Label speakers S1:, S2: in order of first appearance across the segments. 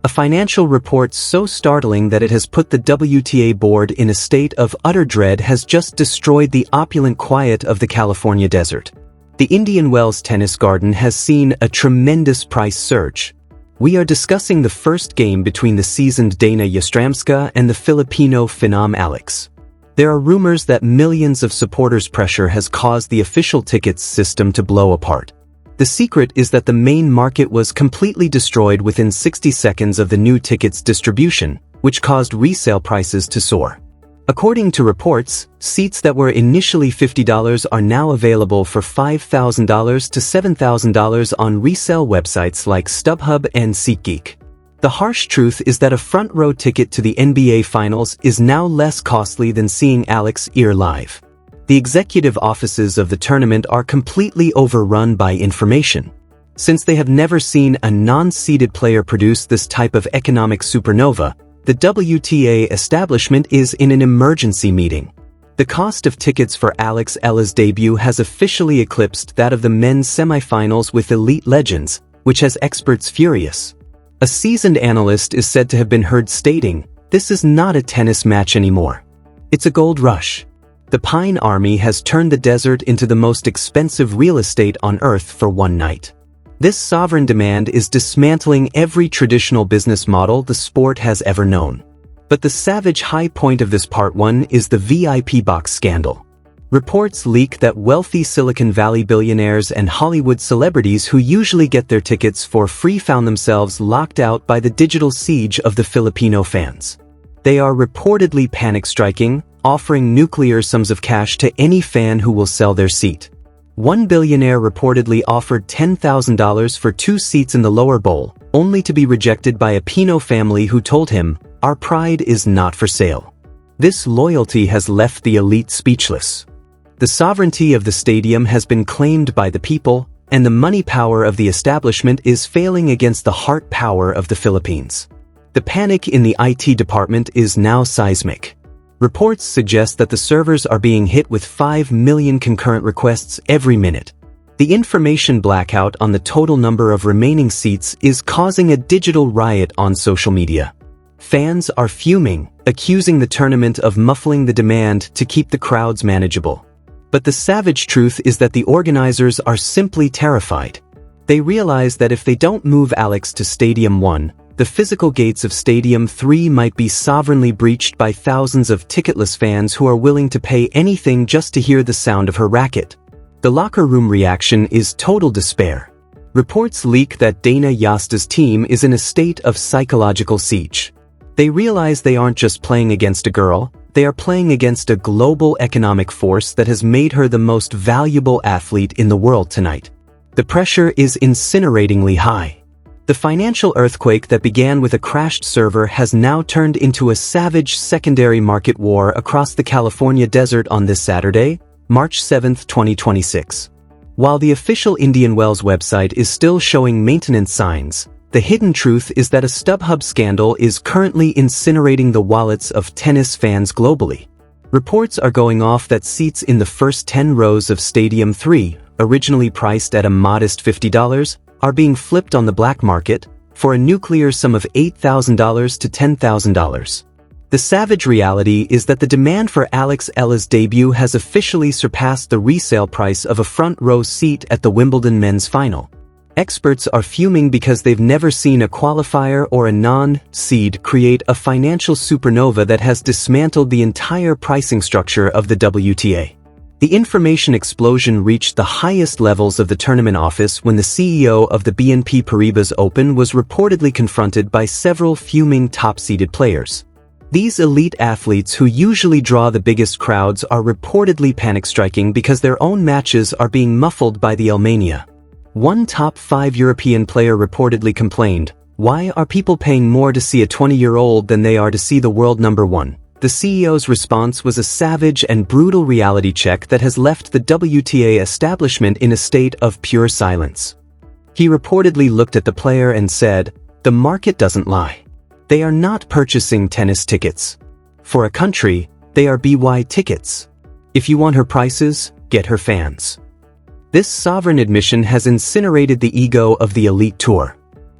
S1: A financial report so startling that it has put the WTA board in a state of utter dread has just destroyed the opulent quiet of the California desert. The Indian Wells Tennis Garden has seen a tremendous price surge. We are discussing the first game between the seasoned Dayana Yastremska and the Filipino phenom Alex. There are rumors that millions of supporters' pressure has caused the official tickets system to blow apart. The secret is that the main market was completely destroyed within 60 seconds of the new tickets distribution, which caused resale prices to soar. According to reports, seats that were initially $50 are now available for $5,000 to $7,000 on resale websites like StubHub and SeatGeek. The harsh truth is that a front-row ticket to the NBA Finals is now less costly than seeing Alex Eala live. The executive offices of the tournament are completely overrun by information. Since they have never seen a non-seeded player produce this type of economic supernova, the WTA establishment is in an emergency meeting. The cost of tickets for Alex Eala's debut has officially eclipsed that of the men's semifinals with elite legends, which has experts furious. A seasoned analyst is said to have been heard stating, "This is not a tennis match anymore. It's a gold rush." The Pine Army has turned the desert into the most expensive real estate on Earth for one night. This sovereign demand is dismantling every traditional business model the sport has ever known. But the savage high point of this part one is the VIP box scandal. Reports leak that wealthy Silicon Valley billionaires and Hollywood celebrities who usually get their tickets for free found themselves locked out by the digital siege of the Filipino fans. They are reportedly panic-striking, offering nuclear sums of cash to any fan who will sell their seat. One billionaire reportedly offered $10,000 for 2 seats in the lower bowl, only to be rejected by a Pino family who told him, "Our pride is not for sale." This loyalty has left the elite speechless. The sovereignty of the stadium has been claimed by the people, and the money power of the establishment is failing against the heart power of the Philippines. The panic in the IT department is now seismic. Reports suggest that the servers are being hit with 5 million concurrent requests every minute. The information blackout on the total number of remaining seats is causing a digital riot on social media. Fans are fuming, accusing the tournament of muffling the demand to keep the crowds manageable. But the savage truth is that the organizers are simply terrified. They realize that if they don't move Alex to Stadium 1, the physical gates of Stadium 3 might be sovereignly breached by thousands of ticketless fans who are willing to pay anything just to hear the sound of her racket. The locker room reaction is total despair. Reports leak that Dayana Yastra's team is in a state of psychological siege. They realize they aren't just playing against a girl, they are playing against a global economic force that has made her the most valuable athlete in the world tonight. The pressure is incineratingly high. The financial earthquake that began with a crashed server has now turned into a savage secondary market war across the California desert on this Saturday, March 7, 2026. While the official Indian Wells website is still showing maintenance signs, the hidden truth is that a StubHub scandal is currently incinerating the wallets of tennis fans globally. Reports are going off that seats in the first 10 rows of Stadium 3, originally priced at a modest $50, are being flipped on the black market for a nuclear sum of $8,000 to $10,000. The savage reality is that the demand for Alex Eala's debut has officially surpassed the resale price of a front-row seat at the Wimbledon men's final. Experts are fuming because they've never seen a qualifier or a non-seed create a financial supernova that has dismantled the entire pricing structure of the WTA. The information explosion reached the highest levels of the tournament office when the CEO of the BNP Paribas Open was reportedly confronted by several fuming top-seeded players. These elite athletes who usually draw the biggest crowds are reportedly panic-striking because their own matches are being muffled by the Almania. One top 5 European player reportedly complained, "Why are people paying more to see a 20-year-old than they are to see the world number one?" The CEO's response was a savage and brutal reality check that has left the WTA establishment in a state of pure silence. He reportedly looked at the player and said, "The market doesn't lie. They are not purchasing tennis tickets. For a country, they are BY tickets. If you want her prices, get her fans." This sovereign admission has incinerated the ego of the elite tour.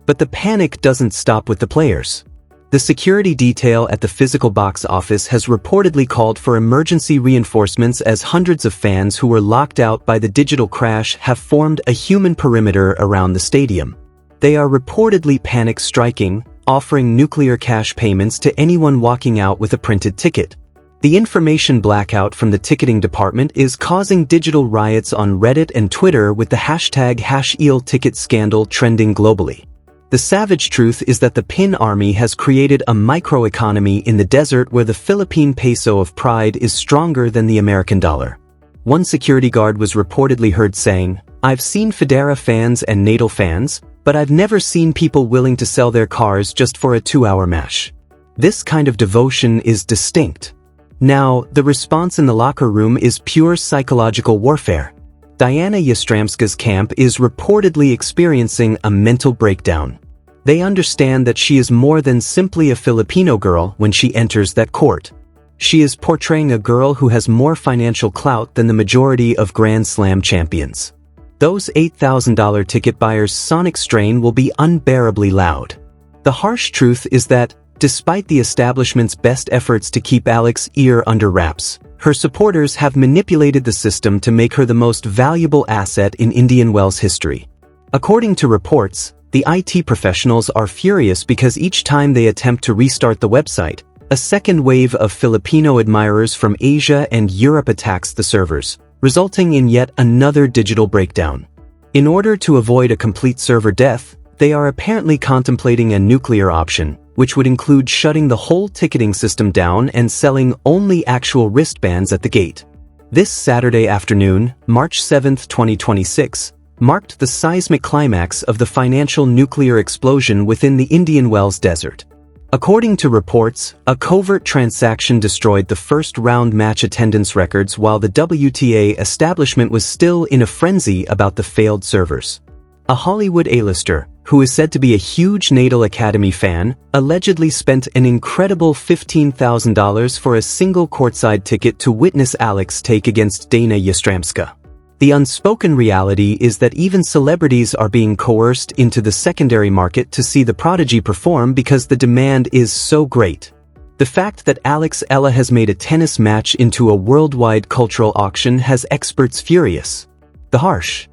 S1: But the panic doesn't stop with the players. The security detail at the physical box office has reportedly called for emergency reinforcements as hundreds of fans who were locked out by the digital crash have formed a human perimeter around the stadium. They are reportedly panic-striking, offering nuclear cash payments to anyone walking out with a printed ticket. The information blackout from the ticketing department is causing digital riots on Reddit and Twitter, with the hashtag #EelTicket scandal trending globally. The savage truth is that the PIN army has created a microeconomy in the desert where the Philippine peso of pride is stronger than the American dollar. One security guard was reportedly heard saying, "I've seen Federa fans and Nadal fans, but I've never seen people willing to sell their cars just for a 2-hour match." This kind of devotion is distinct. Now, the response in the locker room is pure psychological warfare. Dayana Yastremska's camp is reportedly experiencing a mental breakdown. They understand that she is more than simply a Filipino girl when she enters that court. She is portraying a girl who has more financial clout than the majority of Grand Slam champions. Those $8,000 ticket buyers' sonic strain will be unbearably loud. The harsh truth is that, despite the establishment's best efforts to keep Alex's ear under wraps, her supporters have manipulated the system to make her the most valuable asset in Indian Wells history. According to reports, the IT professionals are furious because each time they attempt to restart the website, a second wave of Filipino admirers from Asia and Europe attacks the servers, resulting in yet another digital breakdown. In order to avoid a complete server death, they are apparently contemplating a nuclear option, which would include shutting the whole ticketing system down and selling only actual wristbands at the gate. This Saturday afternoon, March 7, 2026, marked the seismic climax of the financial nuclear explosion within the Indian Wells desert. According to reports, a covert transaction destroyed the first-round match attendance records while the WTA establishment was still in a frenzy about the failed servers. A Hollywood A-lister, who is said to be a huge Nadal Academy fan, allegedly spent an incredible $15,000 for a single courtside ticket to witness Alex take against Dayana Yastremska. The unspoken reality is that even celebrities are being coerced into the secondary market to see the prodigy perform because the demand is so great. The fact that Alexandra Eala has made a tennis match into a worldwide cultural auction has experts furious. The harsh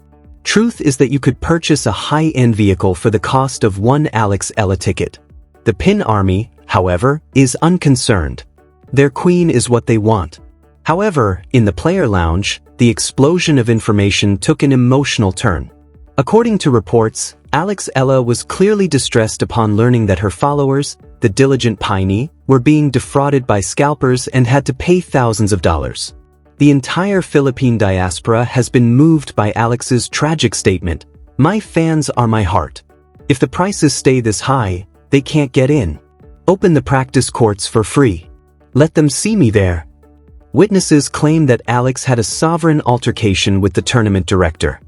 S1: truth is that you could purchase a high-end vehicle for the cost of one Alexandra Eala ticket. The PIN army, however, is unconcerned. Their queen is what they want. However, in the player lounge, the explosion of information took an emotional turn. According to reports, Alexandra Eala was clearly distressed upon learning that her followers, the diligent Piney, were being defrauded by scalpers and had to pay thousands of dollars. The entire Philippine diaspora has been moved by Alex's tragic statement, "My fans are my heart. If the prices stay this high, they can't get in. Open the practice courts for free. Let them see me there." Witnesses claim that Alex had a sovereign altercation with the tournament director.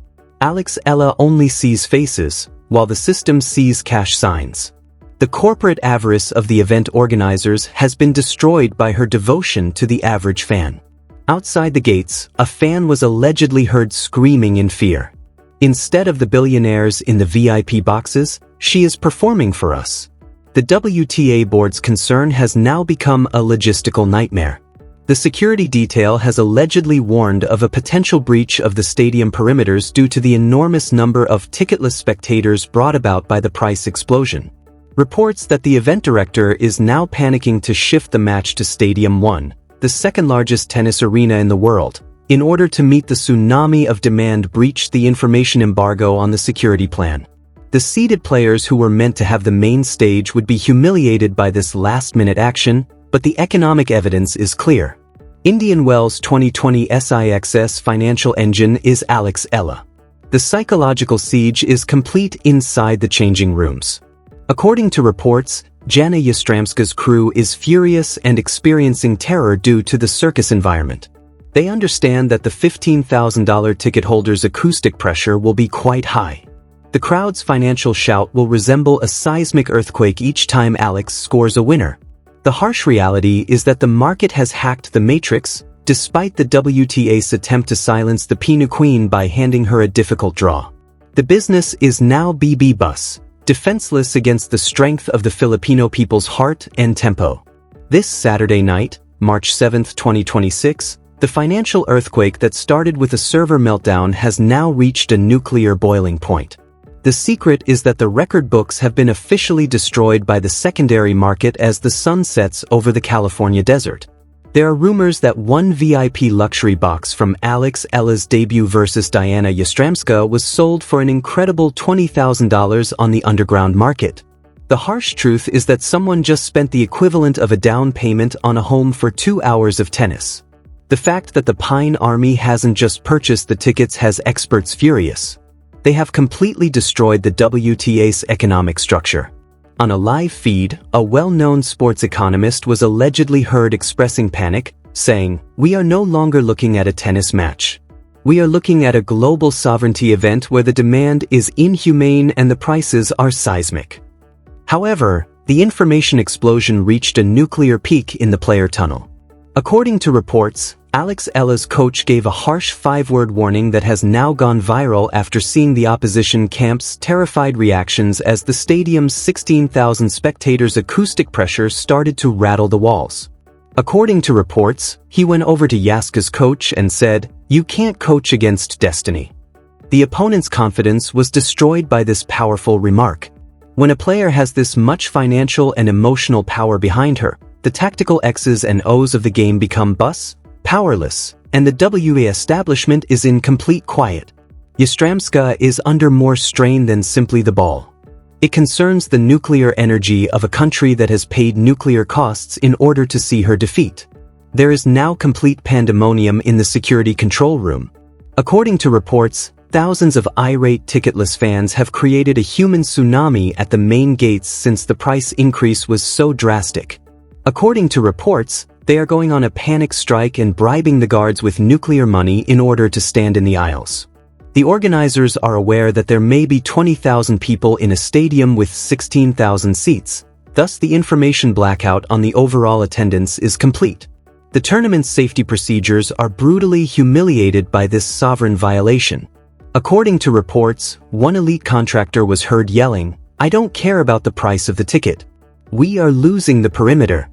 S1: Alexandra Eala only sees faces, while the system sees cash signs. The corporate avarice of the event organizers has been destroyed by her devotion to the average fan. Outside the gates, a fan was allegedly heard screaming in fear. "Instead of the billionaires in the VIP boxes, she is performing for us." The WTA board's concern has now become a logistical nightmare. The security detail has allegedly warned of a potential breach of the stadium perimeters due to the enormous number of ticketless spectators brought about by the price explosion. Reports that the event director is now panicking to shift the match to Stadium 1, the second-largest tennis arena in the world, in order to meet the tsunami of demand breached the information embargo on the security plan. The seeded players who were meant to have the main stage would be humiliated by this last-minute action, but the economic evidence is clear. Indian Wells' 2020 SIXS financial engine is Alexandra Eala. The psychological siege is complete inside the changing rooms. According to reports, Dayana Yastremska's crew is furious and experiencing terror due to the circus environment. They understand that the $15,000 ticket holder's acoustic pressure will be quite high. The crowd's financial shout will resemble a seismic earthquake each time Alex scores a winner. The harsh reality is that the market has hacked the matrix, despite the WTA's attempt to silence the Pinu Queen by handing her a difficult draw. The business is now BB Bus, defenseless against the strength of the Filipino people's heart and tempo. This Saturday night, March 7, 2026, the financial earthquake that started with a server meltdown has now reached a nuclear boiling point. The secret is that the record books have been officially destroyed by the secondary market as the sun sets over the California desert. There are rumors that one VIP luxury box from Alex Eala's debut versus Dayana Yastremska was sold for an incredible $20,000 on the underground market. The harsh truth is that someone just spent the equivalent of a down payment on a home for 2 hours of tennis. The fact that the Pine Army hasn't just purchased the tickets has experts furious. They have completely destroyed the WTA's economic structure. On a live feed, a well-known sports economist was allegedly heard expressing panic, saying, "We are no longer looking at a tennis match. We are looking at a global sovereignty event where the demand is inhumane and the prices are seismic." However, the information explosion reached a nuclear peak in the player tunnel. According to reports, Alex Eala's coach gave a harsh 5-word warning that has now gone viral after seeing the opposition camp's terrified reactions as the stadium's 16,000 spectators' acoustic pressure started to rattle the walls. According to reports, he went over to Yaska's coach and said, "You can't coach against destiny." The opponent's confidence was destroyed by this powerful remark. When a player has this much financial and emotional power behind her, the tactical X's and O's of the game become powerless, and the WTA establishment is in complete quiet. Yastremska is under more strain than simply the ball. It concerns the nuclear energy of a country that has paid nuclear costs in order to see her defeat. There is now complete pandemonium in the security control room. According to reports, thousands of irate ticketless fans have created a human tsunami at the main gates since the price increase was so drastic. According to reports, they are going on a panic strike and bribing the guards with nuclear money in order to stand in the aisles. The organizers are aware that there may be 20,000 people in a stadium with 16,000 seats, thus the information blackout on the overall attendance is complete. The tournament's safety procedures are brutally humiliated by this sovereign violation. According to reports, one elite contractor was heard yelling, "I don't care about the price of the ticket. We are losing the perimeter."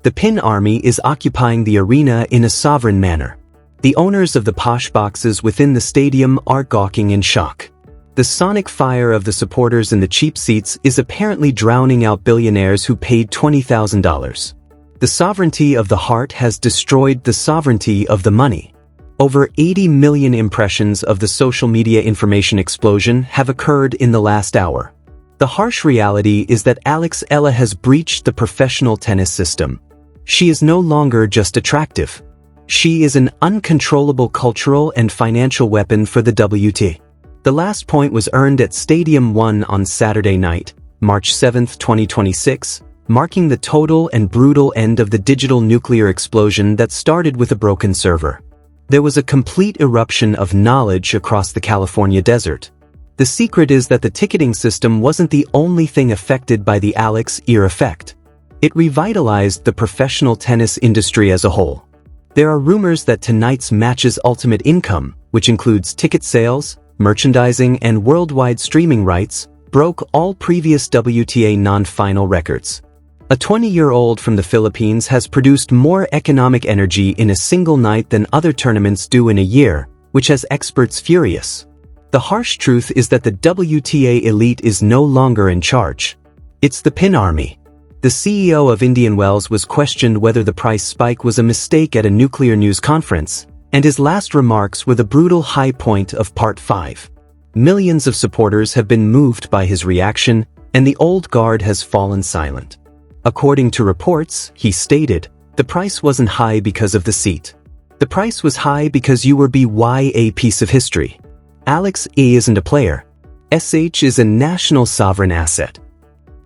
S1: The Pin Army is occupying the arena in a sovereign manner. The owners of the posh boxes within the stadium are gawking in shock. The sonic fire of the supporters in the cheap seats is apparently drowning out billionaires who paid $20,000. The sovereignty of the heart has destroyed the sovereignty of the money. Over 80 million impressions of the social media information explosion have occurred in the last hour. The harsh reality is that Alex Eala has breached the professional tennis system. She is no longer just attractive. She is an uncontrollable cultural and financial weapon for the WTA. The last point was earned at Stadium 1 on Saturday night, March 7, 2026, marking the total and brutal end of the digital nuclear explosion that started with a broken server. There was a complete eruption of knowledge across the California desert. The secret is that the ticketing system wasn't the only thing affected by the Alex Eala effect. It revitalized the professional tennis industry as a whole. There are rumors that tonight's match's ultimate income, which includes ticket sales, merchandising, and worldwide streaming rights, broke all previous WTA non-final records. A 20-year-old from the Philippines has produced more economic energy in a single night than other tournaments do in a year, which has experts furious. The harsh truth is that the WTA elite is no longer in charge. It's the Pin Army. The CEO of Indian Wells was questioned whether the price spike was a mistake at a nuclear news conference, and his last remarks were the brutal high point of Part 5. Millions of supporters have been moved by his reaction, and the old guard has fallen silent. According to reports, he stated, "The price wasn't high because of the seat. The price was high because you were a piece of history. Alex Eala isn't a player. SH is a national sovereign asset."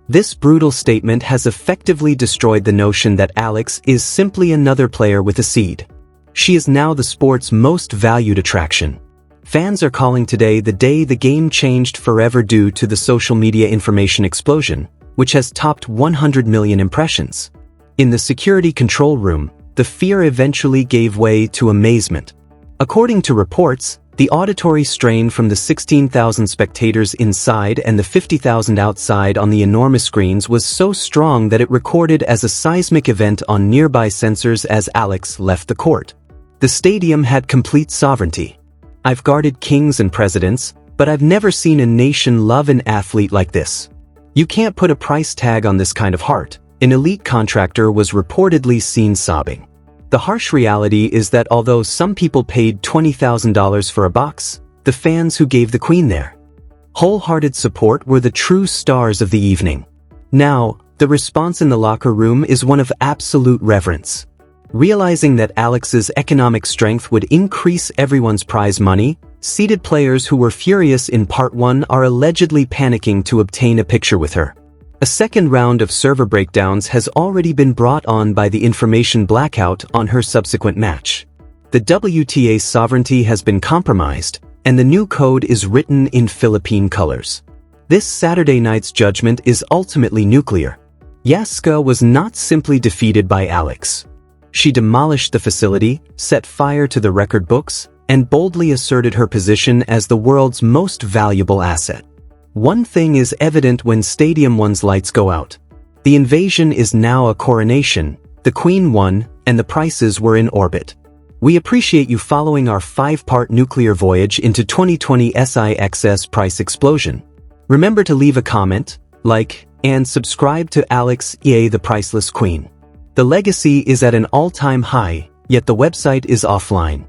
S1: This brutal statement has effectively destroyed the notion that Alex is simply another player with a seed. She is now the sport's most valued attraction. Fans are calling today the day the game changed forever due to the social media information explosion, which has topped 100 million impressions. In the security control room, the fear eventually gave way to amazement. According to reports, The auditory strain from the 16,000 spectators inside and the 50,000 outside on the enormous screens was so strong that it recorded as a seismic event on nearby sensors as Alex left the court. The stadium had complete sovereignty. I've guarded kings and presidents, but I've never seen a nation love an athlete like this. You can't put a price tag on this kind of heart. An elite contractor was reportedly seen sobbing. The harsh reality is that although some people paid $20,000 for a box, the fans who gave the queen their wholehearted support were the true stars of the evening. Now, the response in the locker room is one of absolute reverence. Realizing that Alex's economic strength would increase everyone's prize money, seeded players who were furious in part 1 are allegedly panicking to obtain a picture with her. A second round of server breakdowns has already been brought on by the information blackout on her subsequent match. The WTA's sovereignty has been compromised, and the new code is written in Philippine colors. This Saturday night's judgment is ultimately nuclear. Yastremska was not simply defeated by Alex. She demolished the facility, set fire to the record books, and boldly asserted her position as the world's most valuable asset. One thing is evident when Stadium 1's lights go out. The invasion is now a coronation, the Queen won, and the prices were in orbit. We appreciate you following our 5-part nuclear voyage into 2020 SIXS price explosion. Remember to leave a comment, like, and subscribe to Alex Eala, the Priceless Queen. The legacy is at an all-time high, yet the website is offline.